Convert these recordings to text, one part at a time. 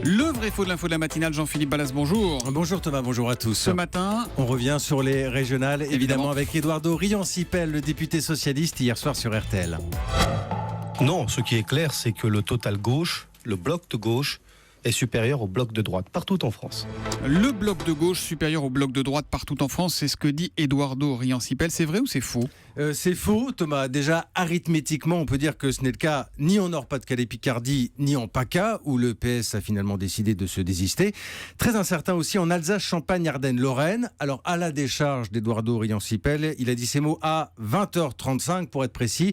Le vrai faux de l'info de la matinale, Jean-Philippe Ballas, bonjour. Bonjour Thomas, bonjour à tous. Ce matin, on revient sur les régionales, évidemment avec Eduardo Riancipel, le député socialiste, hier soir sur RTL. Non, ce qui est clair, c'est que le total gauche, le bloc de gauche, est supérieur au bloc de droite, partout en France. Le bloc de gauche supérieur au bloc de droite partout en France, c'est ce que dit Eduardo Riancipel. C'est vrai ou c'est faux ? C'est faux, Thomas. Déjà, arithmétiquement, on peut dire que ce n'est le cas ni en Nord-Pas-de-Calais-Picardie, ni en PACA, où le PS a finalement décidé de se désister. Très incertain aussi en Alsace, Champagne, Ardennes, Lorraine. Alors, à la décharge d'Eduardo Riancipel, il a dit ces mots à 20h35, pour être précis.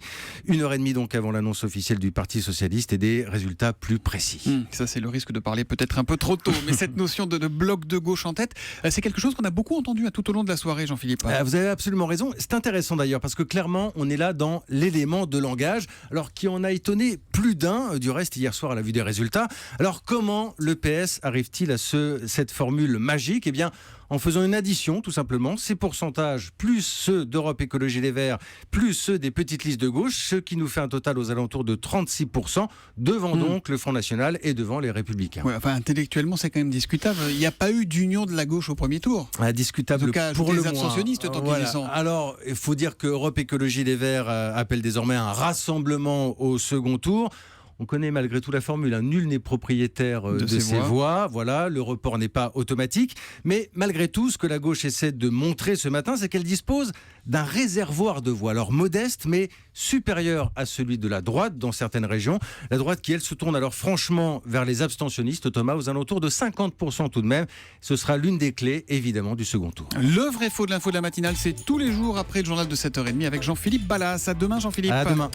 1h30 donc avant l'annonce officielle du Parti Socialiste et des résultats plus précis. Ça, c'est le risque de parler peut-être un peu trop tôt. Mais cette notion de bloc de gauche en tête, c'est quelque chose qu'on a beaucoup entendu tout au long de la soirée, Jean-Philippe. Vous avez absolument raison. C'est intéressant d'ailleurs, parce que clairement, on est là dans l'élément de langage, alors qui en a étonné plus d'un, du reste, hier soir à la vue des résultats. Alors, comment le PS arrive-t-il à cette formule magique ? Eh bien, en faisant une addition, tout simplement, ces pourcentages, plus ceux d'Europe Écologie Les Verts, plus ceux des petites listes de gauche, ce qui nous fait un total aux alentours de 36%, devant donc le Front National et devant les Républicains. Ouais, enfin, intellectuellement, c'est quand même discutable. Il n'y a pas eu d'union de la gauche au premier tour. Discutable en tout cas, pour les le moins. abstentionnistes, tant qu'ils y sont. Alors, il faut dire que Europe Écologie Les Verts appelle désormais un rassemblement au second tour. On connaît malgré tout la formule, nul n'est propriétaire de ses voix. Voilà, le report n'est pas automatique. Mais malgré tout, ce que la gauche essaie de montrer ce matin, c'est qu'elle dispose d'un réservoir de voix. Alors modeste, mais supérieur à celui de la droite dans certaines régions. La droite qui, elle, se tourne alors franchement vers les abstentionnistes, Thomas, aux alentours de 50% tout de même. Ce sera l'une des clés, évidemment, du second tour. Le vrai faux de l'info de la matinale, c'est tous les jours après le journal de 7h30 avec Jean-Philippe Ballas. À demain, Jean-Philippe. À demain.